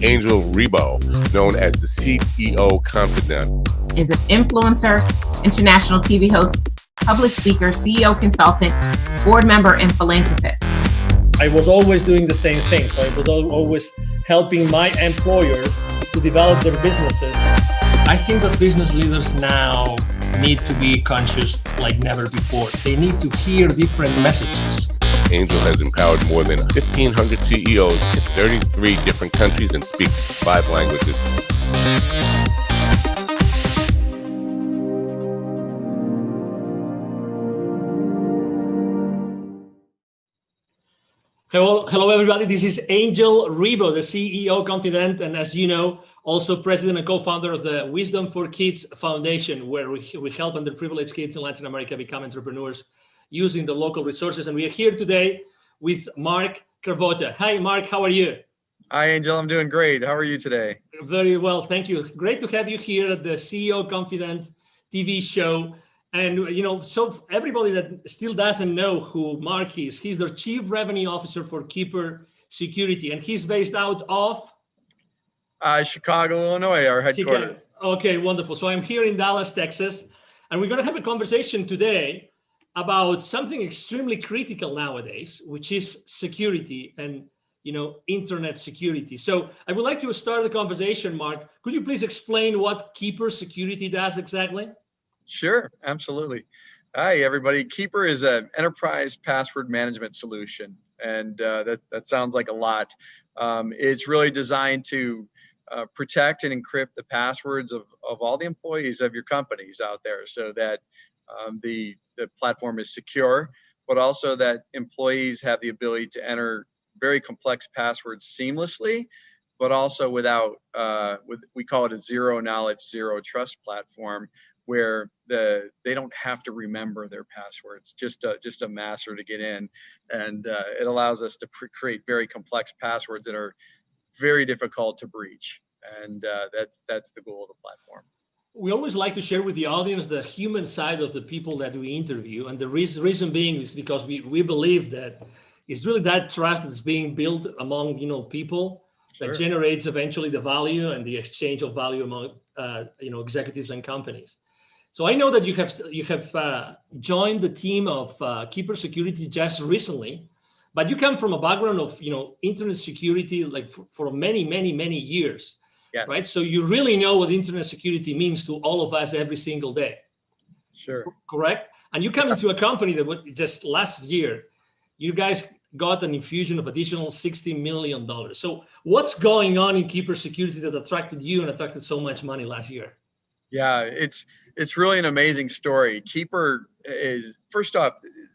Angel Rebo, known as the CEO Confidant, is an influencer, international TV host, public speaker, CEO consultant, board member, and philanthropist. I was always doing the same thing. So I was always helping my employers to develop their businesses. I think that business leaders now need to be conscious like never before. They need to hear different messages. Angel has empowered more than 1,500 CEOs in 33 different countries and speaks 5 languages. Hello, everybody. This is Angel Rebo, the CEO Confidant, and as you know, also president and co-founder of the Wisdom for Kids Foundation, where we help underprivileged kids in Latin America become entrepreneurs using the local resources. And we are here today with Mark Carvota. Hi, Mark. How are you? Hi, Angel. I'm doing great. How are you today? Very well. Thank you. Great to have you here at the CEO Confidant TV show. And, you know, so everybody that still doesn't know who Mark is, he's the Chief Revenue Officer for Keeper Security, and he's based out of? Chicago, Illinois, our headquarters. Chicago. Okay, wonderful. So I'm here in Dallas, Texas, and we're going to have a conversation today about something extremely critical nowadays, which is security and, you know, internet security. So I would like to start the conversation, Mark. Could you please explain what Keeper Security does exactly? Sure, absolutely. Hi, everybody. Keeper is an enterprise password management solution, and that sounds like a lot. It's really designed to protect and encrypt the passwords of all the employees of your companies out there, so that the platform is secure, but also that employees have the ability to enter very complex passwords seamlessly, but also without, we call it a zero knowledge, zero trust platform, where they don't have to remember their passwords, just a master to get in, and it allows us to create very complex passwords that are very difficult to breach, and that's the goal of the platform. We always like to share with the audience the human side of the people that we interview, and the reason being is because we believe that it's really that trust that's being built among people that Sure. generates eventually the value and the exchange of value among executives and companies. So I know that you have joined the team of Keeper Security just recently, but you come from a background of internet security like for many years, Yes. right? So you really know what internet security means to all of us every single day. Sure. Correct? And you come into a company that just last year, you guys got an infusion of additional $60 million. So what's going on in Keeper Security that attracted you and attracted so much money last year? Yeah, it's really an amazing story. Keeper is, first off,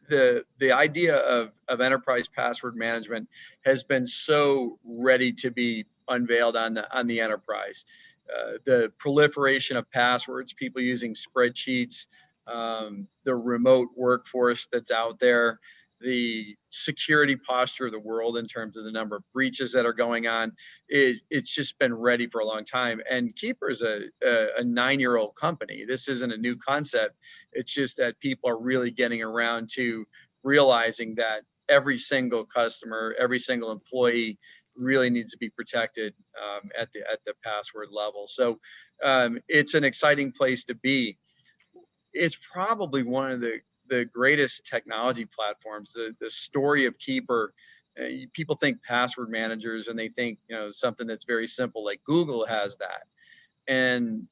the idea of enterprise password management has been so ready to be unveiled on the enterprise. The proliferation of passwords, people using spreadsheets, the remote workforce that's out there, the security posture of the world in terms of the number of breaches that are going on, it's just been ready for a long time. And Keeper is a 9-year-old company. This isn't a new concept. It's just that people are really getting around to realizing that every single customer, every single employee really needs to be protected at the password level. So it's an exciting place to be. It's probably one of the greatest technology platforms. The story of Keeper, people think password managers and they think something that's very simple, like Google has that, and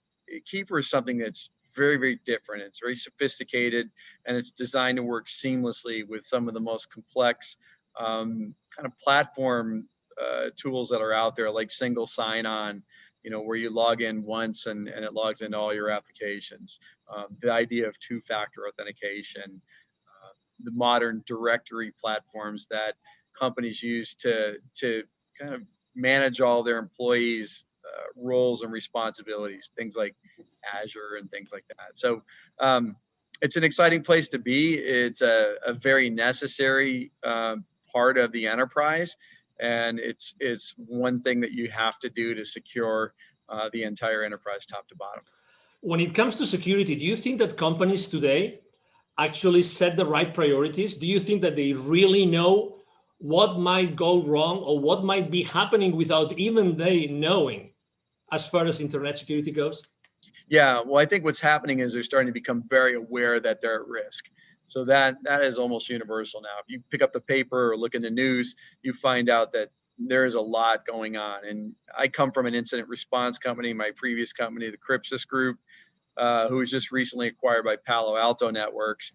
Keeper is something that's very different. It's very sophisticated, and it's designed to work seamlessly with some of the most complex kind of platform tools that are out there, like single sign-on, where you log in once and it logs into all your applications. The idea of two-factor authentication, the modern directory platforms that companies use to kind of manage all their employees' roles and responsibilities, things like Azure and things like that. So it's an exciting place to be. It's a very necessary part of the enterprise. And it's one thing that you have to do to secure the entire enterprise top to bottom. When it comes to security, do you think that companies today actually set the right priorities? Do you think that they really know what might go wrong or what might be happening without even they knowing as far as internet security goes? Yeah, well, I think what's happening is they're starting to become very aware that they're at risk. So that is almost universal now. If you pick up the paper or look in the news, you find out that there is a lot going on. And I come from an incident response company, my previous company, the Crypsis Group, who was just recently acquired by Palo Alto Networks,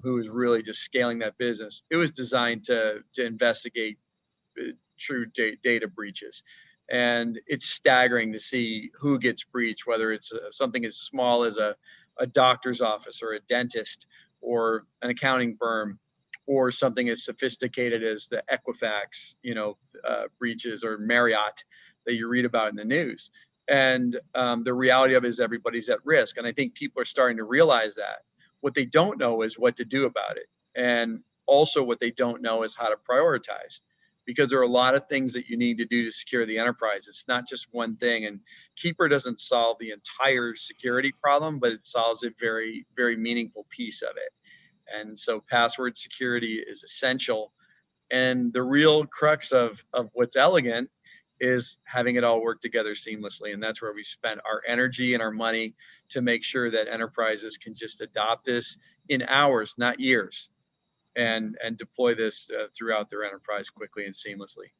who is really just scaling that business. It was designed to investigate true data breaches. And it's staggering to see who gets breached, whether it's something as small as a doctor's office or a dentist or an accounting firm, or something as sophisticated as the Equifax, breaches, or Marriott that you read about in the news. And the reality of it is everybody's at risk. And I think people are starting to realize that. What they don't know is what to do about it. And also what they don't know is how to prioritize, because there are a lot of things that you need to do to secure the enterprise. It's not just one thing. And Keeper doesn't solve the entire security problem, but it solves a very, very meaningful piece of it. And so password security is essential. And the real crux of what's elegant is having it all work together seamlessly. And that's where we spent our energy and our money to make sure that enterprises can just adopt this in hours, not years, and deploy this throughout their enterprise quickly and seamlessly.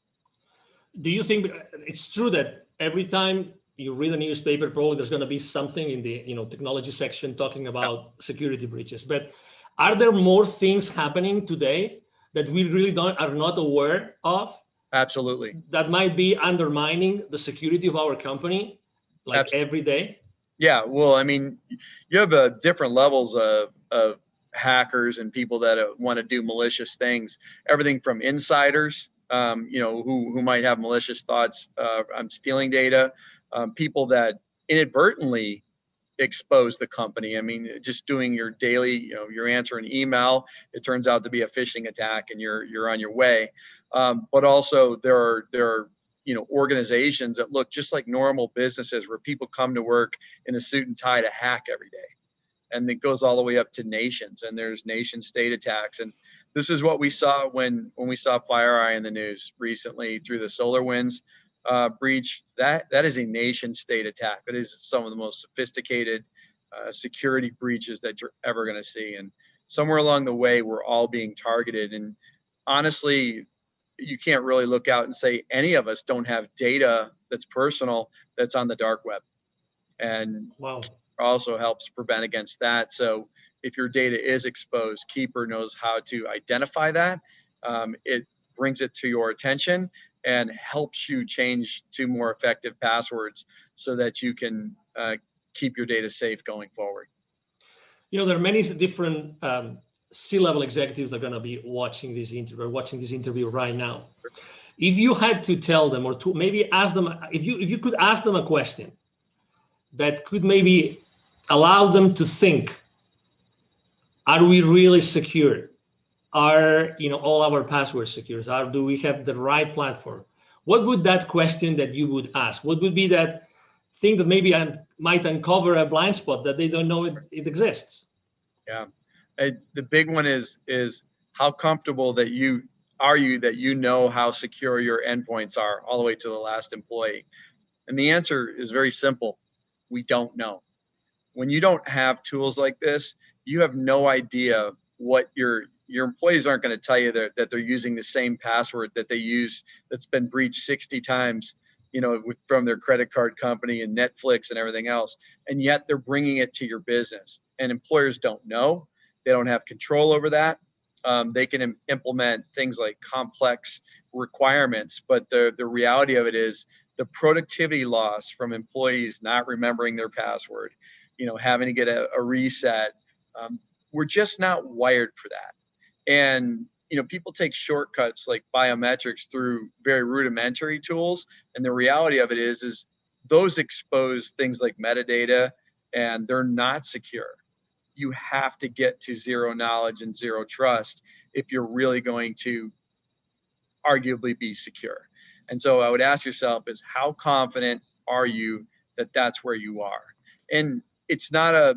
Do you think it's true that every time you read a newspaper, probably there's going to be something in the technology section talking about security breaches? But are there more things happening today that we really are not aware of? Absolutely. That might be undermining the security of our company, like Absolutely. every day? Yeah, well, I mean, you have different levels of hackers and people that want to do malicious things. Everything from insiders, who might have malicious thoughts on stealing data, people that inadvertently expose the company. I mean, just doing your daily, you're answering email, it turns out to be a phishing attack, and you're on your way. But also there are organizations that look just like normal businesses, where people come to work in a suit and tie to hack every day. And it goes all the way up to nations, and there's nation state attacks. And this is what we saw when we saw FireEye in the news recently through the SolarWinds breach. That is a nation state attack. That is some of the most sophisticated security breaches that you're ever going to see. And somewhere along the way, we're all being targeted. And honestly, you can't really look out and say any of us don't have data that's personal that's on the dark web. And wow, also helps prevent against that. So if your data is exposed, Keeper knows how to identify that. It brings it to your attention and helps you change to more effective passwords so that you can keep your data safe going forward. There are many different C-level executives that are going to be watching this interview right now. If you had to tell them, or to maybe ask them, if you could ask them a question that could maybe allow them to think, are we really secure? Are all our passwords secure? Do we have the right platform? What would that question that you would ask? What would be that thing that maybe might uncover a blind spot that they don't know it exists? Yeah, the big one is how comfortable that you know how secure your endpoints are all the way to the last employee. And the answer is very simple. We don't know. When you don't have tools like this, you have no idea what your employees aren't going to tell you that they're using the same password that they use that's been breached 60 times, from their credit card company and Netflix and everything else. And yet they're bringing it to your business, and employers don't know. They don't have control over that. They can implement things like complex requirements, but the reality of it is the productivity loss from employees not remembering their password, having to get a reset. We're just not wired for that. And, people take shortcuts like biometrics through very rudimentary tools. And the reality of it is those expose things like metadata, and they're not secure. You have to get to zero knowledge and zero trust if you're really going to arguably be secure. And so I would ask yourself is, how confident are you that that's where you are? And it's not a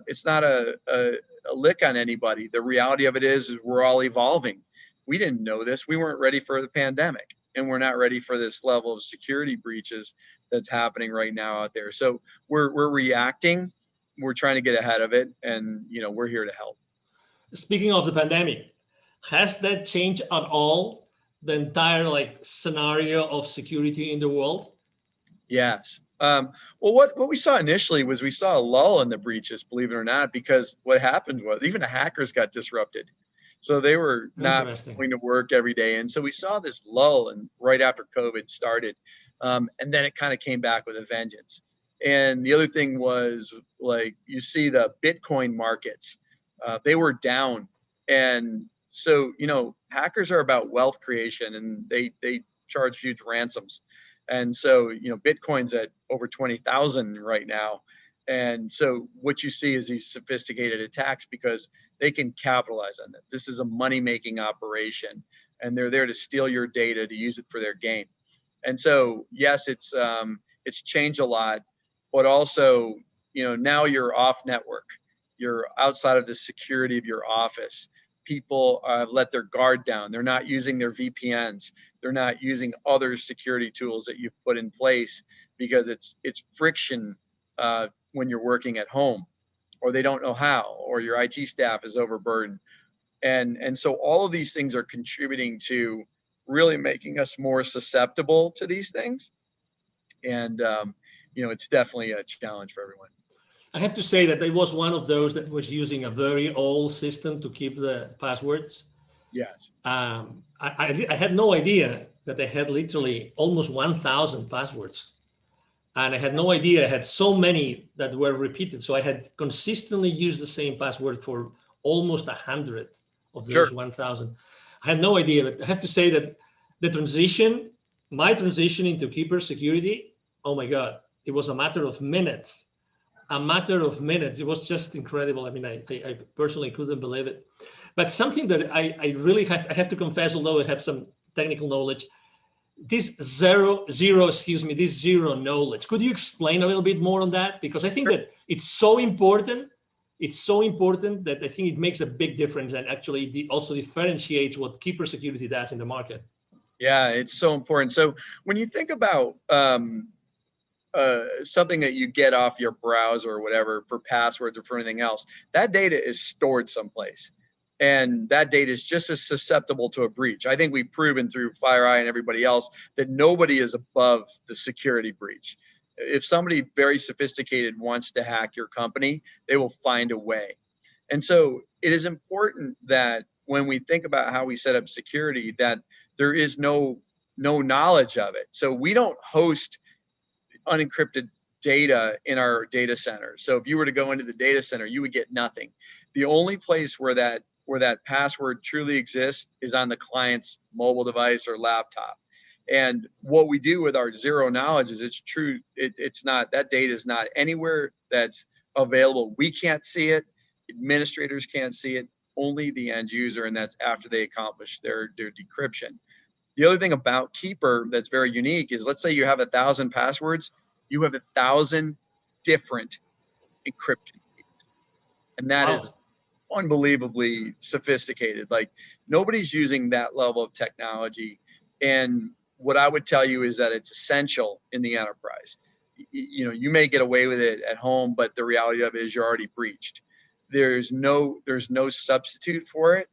lick on anybody. The reality of it is we're all evolving. we didn't know this. We weren't ready for the pandemic, and we're not ready for this level of security breaches that's happening right now out there. So we're reacting. We're trying to get ahead of it, and we're here to help. Speaking of the pandemic, has that changed at all the entire scenario of security in the world? Yes. Well, what we saw initially was we saw a lull in the breaches, believe it or not, because what happened was even the hackers got disrupted. So they were not going to work every day. And so we saw this lull and right after COVID started. And then it kind of came back with a vengeance. And the other thing was you see the Bitcoin markets, they were down. And so, hackers are about wealth creation, and they charge huge ransoms. And so, Bitcoin's at over 20,000 right now. And so what you see is these sophisticated attacks because they can capitalize on it. This is a money-making operation, and they're there to steal your data to use it for their gain. And so, yes, it's changed a lot, but also, now you're off network. You're outside of the security of your office. People let their guard down. They're not using their VPNs. They're not using other security tools that you've put in place because it's friction when you're working at home, or they don't know how, or your IT staff is overburdened. And so all of these things are contributing to really making us more susceptible to these things. And, it's definitely a challenge for everyone. I have to say that I was one of those that was using a very old system to keep the passwords. Yes. I had no idea that I had literally almost 1,000 passwords. And I had no idea I had so many that were repeated. So I had consistently used the same password for almost 100 of those 1,000. I had no idea, but I have to say that my transition into Keeper security, oh my God, it was a matter of minutes. It was just incredible. I mean, I personally couldn't believe it. But something that I really have to confess, although I have some technical knowledge, this zero knowledge. Could you explain a little bit more on that? Because I think that it's so important. It's so important that I think it makes a big difference and actually also differentiates what Keeper security does in the market. Yeah, it's so important. So when you think about something that you get off your browser or whatever for passwords or for anything else, that data is stored someplace. And that data is just as susceptible to a breach. I think we've proven through FireEye and everybody else that nobody is above the security breach. If somebody very sophisticated wants to hack your company, they will find a way. And so it is important that when we think about how we set up security, that there is no knowledge of it. So we don't host unencrypted data in our data center. So if you were to go into the data center, you would get nothing. The only place where that password truly exists is on the client's mobile device or laptop. And what we do with our zero knowledge is it's true. It's not, that data is not anywhere that's available. We can't see it. Administrators can't see it. Only the end user, and that's after they accomplish their decryption. The other thing about Keeper that's very unique is, let's say you have 1,000 passwords, you have 1,000 different encryption keys. And that is unbelievably sophisticated. Like, nobody's using that level of technology. And what I would tell you is that it's essential in the enterprise. You may get away with it at home, but the reality of it is you're already breached. There's no substitute for it.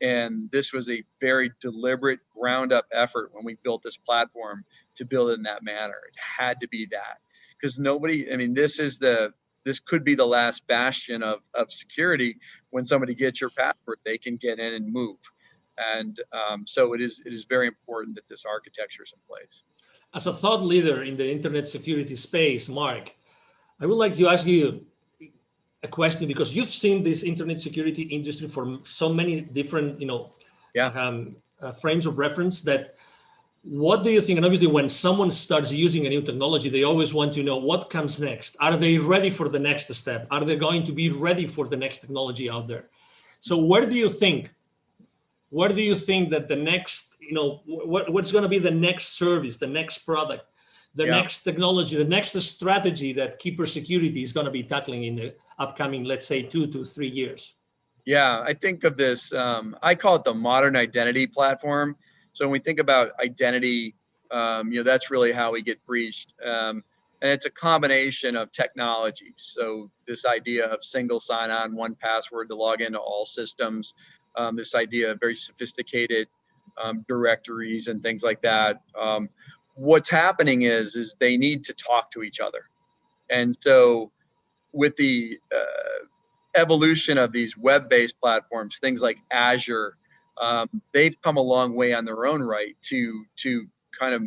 And this was a very deliberate ground up effort when we built this platform to build it in that manner. It had to be that, because this could be the last bastion of security. When somebody gets your password, they can get in and move. And so it is very important that this architecture is in place. As a thought leader in the internet security space, Mark, I would like to ask you a question, because you've seen this internet security industry for so many different, frames of reference. That, what do you think? And obviously, when someone starts using a new technology, they always want to know what comes next. Are they ready for the next step? Are they going to be ready for the next technology out there? So where do you think that the next, what's going to be the next service, the next product, the next technology, the next strategy that Keeper Security is going to be tackling in the upcoming, let's say, 2 to 3 years? Yeah, I think of this, I call it the modern identity platform. So when we think about identity, that's really how we get breached. And it's a combination of technologies. So this idea of single sign-on, one password to log into all systems, this idea of very sophisticated directories and things like that. What's happening is they need to talk to each other. And so with the evolution of these web-based platforms, things like Azure, they've come a long way on their own right to kind of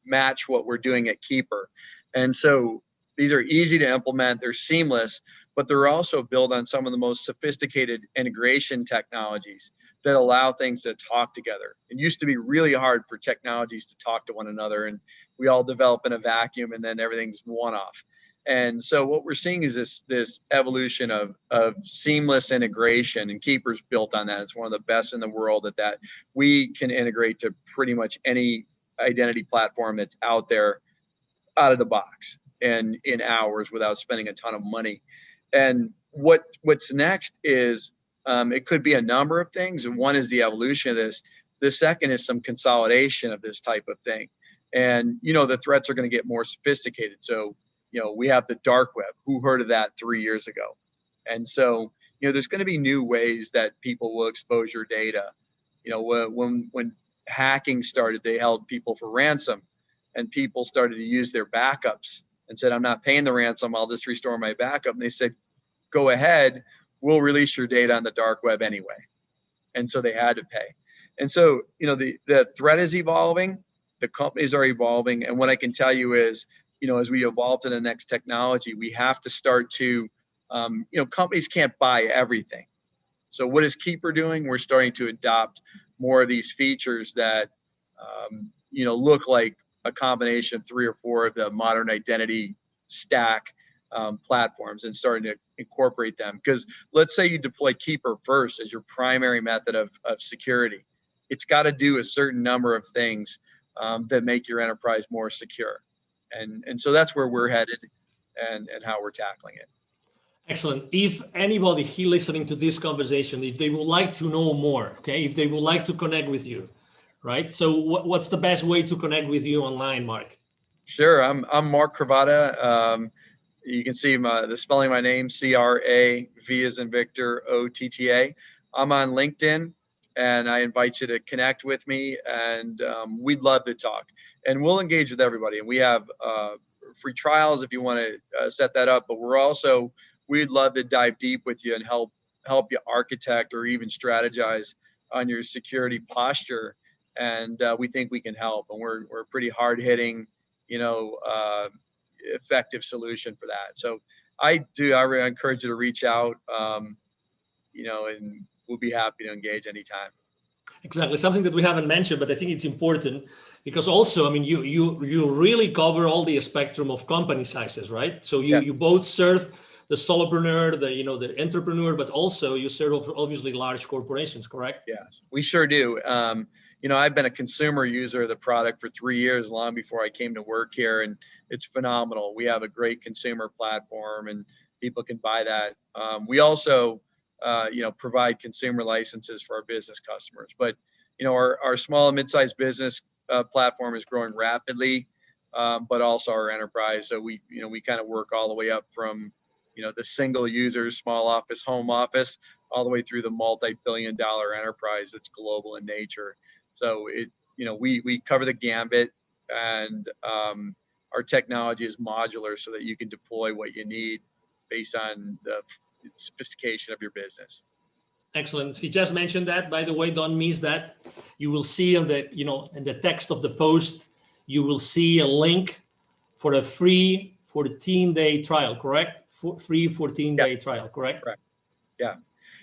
match what we're doing at Keeper. And so these are easy to implement, they're seamless, but they're also built on some of the most sophisticated integration technologies that allow things to talk together. It used to be really hard for technologies to talk to one another, and we all develop in a vacuum and then everything's one off. And so what we're seeing is this evolution of seamless integration, and Keeper's built on that. It's one of the best in the world at that. We can integrate to pretty much any identity platform that's out there out of the box and in hours without spending a ton of money. And what's next is it could be a number of things. And one is the evolution of this. The second is some consolidation of this type of thing. And, the threats are going to get more sophisticated. So, we have the dark web. Who heard of that 3 years ago? And so, there's going to be new ways that people will expose your data. When hacking started, they held people for ransom, and people started to use their backups and said, I'm not paying the ransom, I'll just restore my backup. And they said, go ahead, we'll release your data on the dark web anyway. And so they had to pay. And so, the threat is evolving, the companies are evolving. And what I can tell you is, as we evolve to the next technology, we have to start to, companies can't buy everything. So what is Keeper doing? We're starting to adopt more of these features that, look like a combination of 3 or 4 of the modern identity stack platforms, and starting to incorporate them. Because let's say you deploy Keeper first as your primary method of security. It's got to do a certain number of things that make your enterprise more secure. And so that's where we're headed and how we're tackling it. Excellent. If anybody here listening to this conversation, if they would like to know more, okay, if they would like to connect with you, right? So what's the best way to connect with you online, Mark? Sure. I'm Mark Cravata. You can see the spelling of my name, C-R-A-V as in Victor, O-T-T-A. I'm on LinkedIn, and I invite you to connect with me, and we'd love to talk. And we'll engage with everybody. And we have free trials if you want to set that up. But we'd love to dive deep with you and help you architect or even strategize on your security posture. And we think we can help. And we're a pretty hard-hitting, effective solution for that. So I really encourage you to reach out, and we'll be happy to engage anytime. Exactly. Something that we haven't mentioned, but I think it's important because also, I mean, you really cover all the spectrum of company sizes, right? So you both serve the solopreneur, the entrepreneur, but also you serve obviously large corporations, correct? Yes, we sure do. I've been a consumer user of the product for 3 years, long before I came to work here, and it's phenomenal. We have a great consumer platform, and people can buy that. We also, provide consumer licenses for our business customers. But, our small and mid-sized business platform is growing rapidly, but also our enterprise. So we kind of work all the way up from, the single users, small office, home office, all the way through the multi-billion-dollar enterprise that's global in nature. So we cover the gambit, and our technology is modular so that you can deploy what you need based on the sophistication of your business. Excellent. He just mentioned that, by the way, don't miss that. You will see in the text of the post, you will see a link for a free 14-day trial, correct? Free 14-day trial, correct? Correct.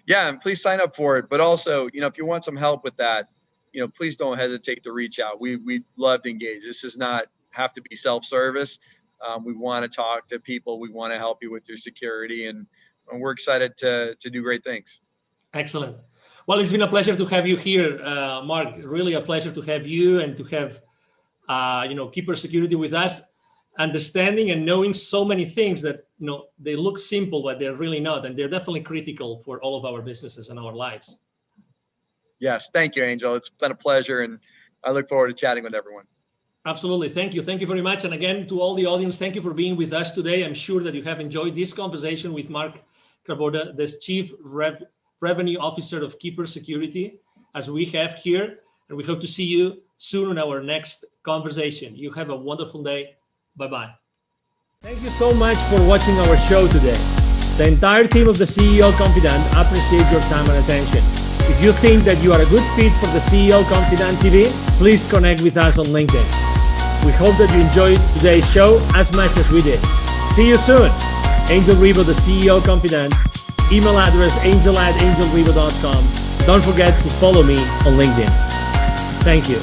Yeah, and please sign up for it. But also, if you want some help with that, please don't hesitate to reach out. We'd love to engage. This does not have to be self-service. We want to talk to people. We want to help you with your security, and we're excited to do great things. Excellent. Well, it's been a pleasure to have you here, Mark. Really a pleasure to have you and to have, Keeper Security with us. understanding and knowing so many things that, they look simple, but they're really not. And they're definitely critical for all of our businesses and our lives. Yes. Thank you, Angel. It's been a pleasure. And I look forward to chatting with everyone. Absolutely. Thank you. Thank you very much. And again, to all the audience, thank you for being with us today. I'm sure that you have enjoyed this conversation with Mark Kraboda, the Chief Revenue Officer of Keeper Security, as we have here. And we hope to see you soon in our next conversation. You have a wonderful day. Bye-bye. Thank you so much for watching our show today. The entire team of the CEO Confidant appreciate your time and attention. If you think that you are a good fit for the CEO Confidant TV, please connect with us on LinkedIn. We hope that you enjoyed today's show as much as we did. See you soon. Angel Ribo, the CEO Confidant. Email address angel@angelribo.com. Don't forget to follow me on LinkedIn. Thank you.